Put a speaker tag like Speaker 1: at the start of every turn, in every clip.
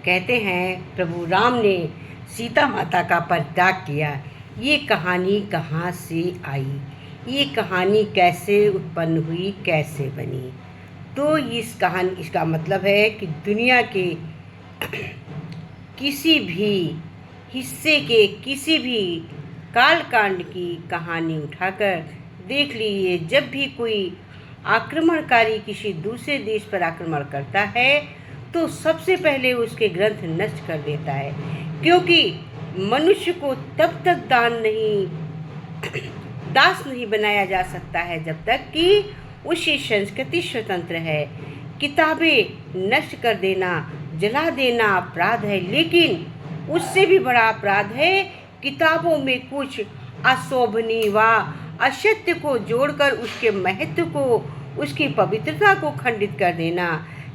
Speaker 1: कहते हैं प्रभु राम ने सीता माता का परित्याग किया। ये कहानी कहाँ से आई, ये कहानी कैसे उत्पन्न हुई, कैसे बनी? तो इसका मतलब है कि दुनिया के किसी भी हिस्से के किसी भी कालकांड की कहानी उठाकर देख लीजिए। जब भी कोई आक्रमणकारी किसी दूसरे देश पर आक्रमण करता है तो सबसे पहले उसके ग्रंथ नष्ट कर देता है, क्योंकि मनुष्य को तब तक दास नहीं बनाया जा सकता है जब तक कि उसकी संस्कृति स्वतंत्र है। किताबें नष्ट कर देना, जला देना अपराध है, लेकिन उससे भी बड़ा अपराध है किताबों में कुछ अशोभनीय व असत्य को जोड़कर उसके महत्व को, उसकी पवित्रता को खंडित कर देना।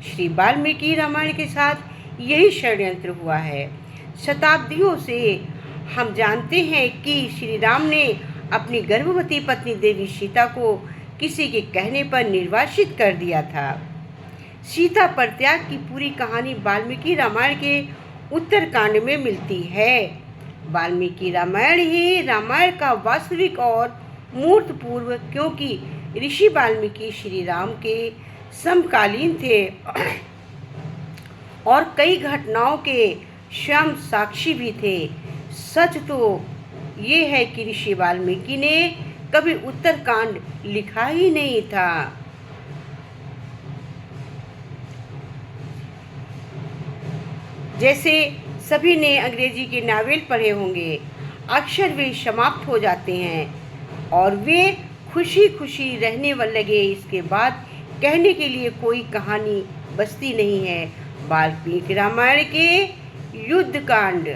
Speaker 1: श्री वाल्मीकि रामायण के साथ यही षड्यंत्र हुआ है। शताब्दियों से हम जानते हैं कि श्री राम ने अपनी गर्भवती पत्नी देवी सीता को किसी के कहने पर निर्वासित कर दिया था। सीता परित्याग की पूरी कहानी वाल्मीकि रामायण के उत्तरकांड में मिलती है। वाल्मीकि रामायण ही रामायण का वास्तविक और मूर्त पूर्व, क्योंकि ऋषि वाल्मीकि श्री राम के समकालीन थे और कई घटनाओं के स्वयं साक्षी भी थे। सच तो ये है कि ऋषि वाल्मीकि ने कभी उत्तरकांड लिखा ही नहीं था। जैसे सभी ने अंग्रेजी के नावल पढ़े होंगे, अक्सर वे समाप्त हो जाते हैं और वे खुशी खुशी रहने लगे। इसके बाद कहने के लिए कोई कहानी बचती नहीं है। वाल्मीकि रामायण के युद्ध कांड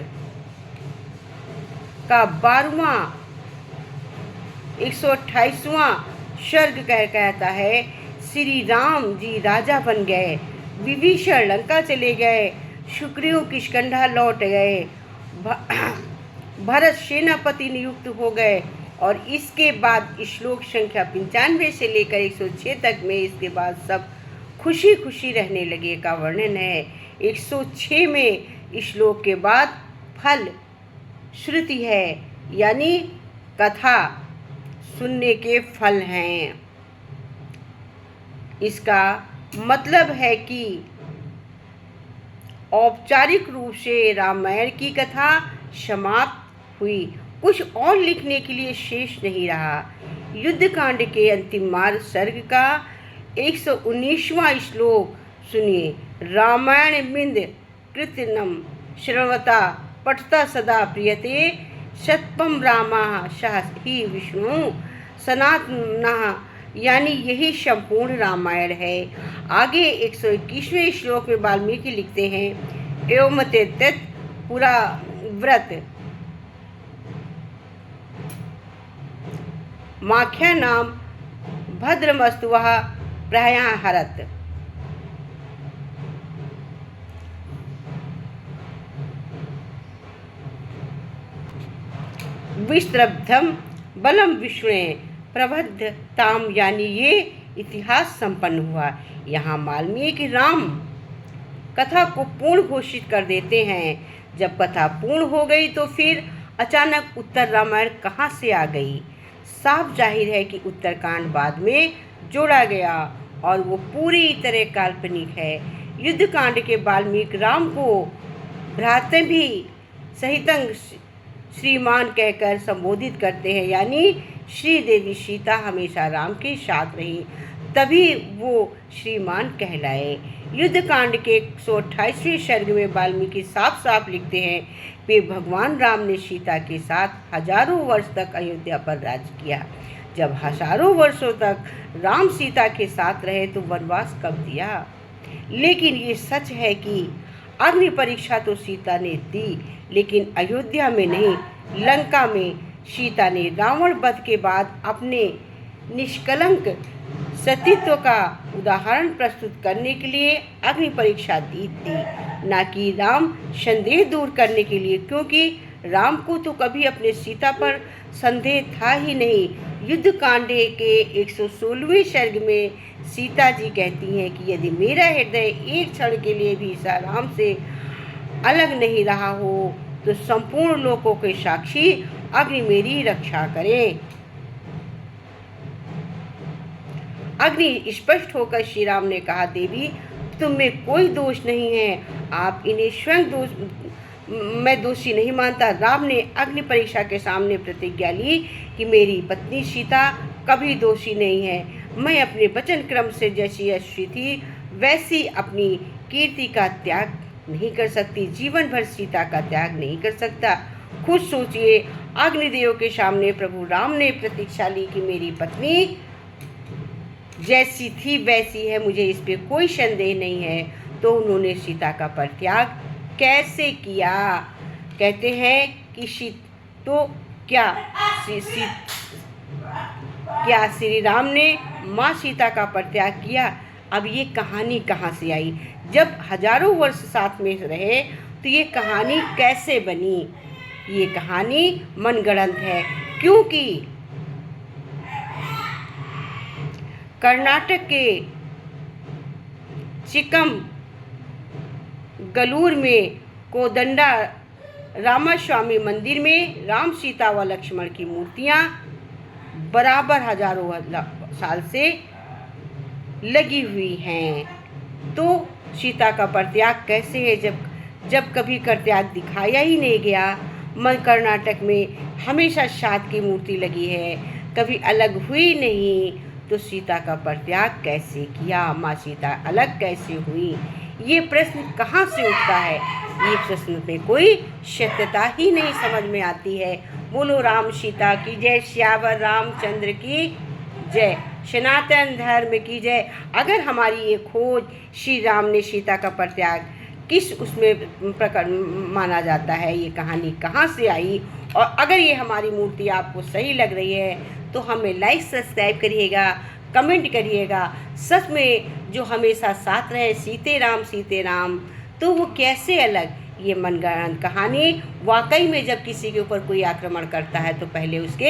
Speaker 1: का 12वां 128वां सर्ग कहता है, श्री राम जी राजा बन गए, विभीषण लंका चले गए, सुग्रीव किष्किंधा लौट गए, भरत सेनापति नियुक्त हो गए। और इसके बाद श्लोक संख्या 95 से लेकर 106 तक में इसके बाद सब खुशी खुशी रहने लगे का वर्णन है। 106 में श्लोक के बाद फल श्रुति है, यानी कथा सुनने के फल हैं। इसका मतलब है कि औपचारिक रूप से रामायण की कथा समाप्त हुई, कुछ और लिखने के लिए शेष नहीं रहा। युद्धकांड के अंतिम मार्ग सर्ग का 119वां श्लोक सुनिए। रामायण मिंद कृतनम श्रवता पठता सदा प्रियते, सत्पम रामा सह ही विष्णु सनातनः, यानी यही संपूर्ण रामायण है। आगे 121वें श्लोक में वाल्मीकि लिखते हैं, एवं तत् पुरा व्रत माख्या नाम भद्रमस्तुवः प्रयाहरत। विस्त्रब्धम बलम विष्णु प्रबद्धताम, यानी ये इतिहास संपन्न हुआ। यहाँ वाल्मीकि राम कथा को पूर्ण घोषित कर देते हैं। जब कथा पूर्ण हो गई तो फिर अचानक उत्तर रामायण कहाँ से आ गई? साफ जाहिर है कि उत्तरकांड बाद में जोड़ा गया और वो पूरी तरह काल्पनिक है। युद्धकांड के वाल्मीकि राम को भ्रातृ सहितं श्रीमान कहकर संबोधित करते हैं, यानी श्री देवी सीता हमेशा राम के साथ रही, तभी वो श्रीमान कहलाए। युद्धकांड के 128वें सर्ग में वाल्मीकि साफ साफ लिखते हैं, वे भगवान राम ने सीता के साथ हजारों वर्ष तक अयोध्या पर राज किया। जब हजारों वर्षों तक राम सीता के साथ रहे तो वनवास कब दिया? लेकिन ये सच है कि अग्नि परीक्षा तो सीता ने दी, लेकिन अयोध्या में नहीं, लंका में सीता ने रावण वध के बाद अपने निष्कलंक सतीत्व का उदाहरण प्रस्तुत करने के लिए अग्नि परीक्षा दी थी, न कि राम संदेह दूर करने के लिए, क्योंकि राम को तो कभी अपने सीता पर संदेह था ही नहीं। युद्धकांड के 116वें सर्ग में सीता जी कहती हैं कि यदि मेरा हृदय एक क्षण के लिए भी राम से अलग नहीं रहा हो तो संपूर्ण लोकों के साक्षी अग्नि मेरी रक्षा करे। अग्नि स्पष्ट होकर श्री राम ने कहा, देवी तुम में कोई दोष नहीं है, आप इन्हें स्वयं मैं दोषी नहीं मानता। राम ने अग्नि परीक्षा के सामने प्रतिज्ञा ली कि मेरी पत्नी सीता कभी दोषी नहीं है। मैं अपने वचन क्रम से जैसी यशस्वी थी वैसी अपनी कीर्ति का त्याग नहीं कर सकती, जीवन भर सीता का त्याग नहीं कर सकता। खुद सोचिए, अग्निदेव के सामने प्रभु राम ने प्रतीक्षा ली कि मेरी पत्नी जैसी थी वैसी है, मुझे इस पे कोई संदेह नहीं है, तो उन्होंने सीता का परित्याग कैसे किया? कहते हैं कि क्या श्री राम ने माँ सीता का परित्याग किया? अब ये कहानी कहाँ से आई? जब हजारों वर्ष साथ में रहे तो ये कहानी कैसे बनी? ये कहानी मनगढ़ंत है, क्योंकि कर्नाटक के चिक्कमगलूर में कोदंडा रामास्वामी मंदिर में राम सीता व लक्ष्मण की मूर्तियां बराबर हजारों साल से लगी हुई हैं। तो सीता का परित्याग कैसे है जब कभी परित्याग दिखाया ही नहीं गया? कर्नाटक में हमेशा सात की मूर्ति लगी है, कभी अलग हुई नहीं, तो सीता का परित्याग कैसे किया? माँ सीता अलग कैसे हुई? ये प्रश्न कहाँ से उठता है? ये प्रश्न में कोई सत्यता ही नहीं समझ में आती है। बोलो राम सीता की जय, श्यावर रामचंद्र की जय, सनातन धर्म की जय। अगर हमारी ये खोज श्री राम ने सीता का परित्याग किस उसमें प्रकार माना जाता है, ये कहानी कहाँ से आई, और अगर ये हमारी मूर्ति आपको सही लग रही है तो हमें लाइक सब्सक्राइब करिएगा, कमेंट करिएगा। सच में जो हमेशा साथ रहे सीते राम, तो वो कैसे अलग? ये मनगढ़ंत कहानी। वाकई में जब किसी के ऊपर कोई आक्रमण करता है तो पहले उसके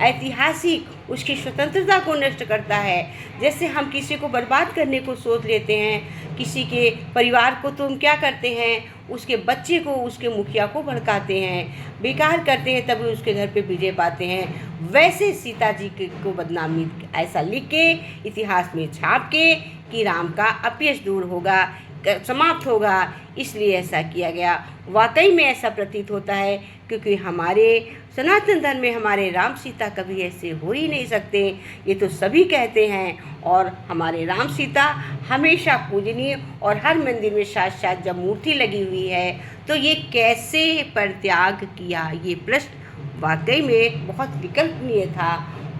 Speaker 1: ऐतिहासिक उसकी स्वतंत्रता को नष्ट करता है। जैसे हम किसी को बर्बाद करने को सोच लेते हैं, किसी के परिवार को तो हम क्या करते हैं, उसके बच्चे को, उसके मुखिया को भड़काते हैं, बेकार करते हैं, तभी उसके घर पे विजय पाते हैं। वैसे सीता जी को बदनामी ऐसा लिख के इतिहास में छाप के कि राम का अपयश दूर होगा, समाप्त होगा, इसलिए ऐसा किया गया। वाकई में ऐसा प्रतीत होता है, क्योंकि हमारे सनातन धर्म में हमारे राम सीता कभी ऐसे हो ही नहीं सकते, ये तो सभी कहते हैं। और हमारे राम सीता हमेशा पूजनीय, और हर मंदिर में साथ जब मूर्ति लगी हुई है, तो ये कैसे परित्याग किया? ये प्रश्न वाकई में बहुत विकल्पनीय था।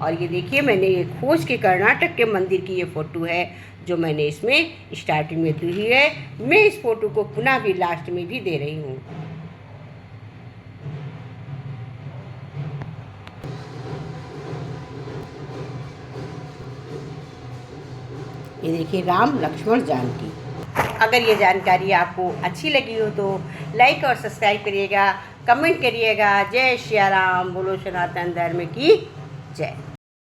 Speaker 1: और ये देखिए, मैंने ये खोज के कर्नाटक के मंदिर की ये फ़ोटो है जो मैंने इसमें स्टार्टिंग में दी हुई है। मैं इस फोटो को पुनः भी लास्ट में भी दे रही हूँ। ये देखिए, राम लक्ष्मण जानकी। अगर ये जानकारी आपको अच्छी लगी हो तो लाइक और सब्सक्राइब करिएगा, कमेंट करिएगा। जय श्री राम, बोलो सनातन धर्म की जय।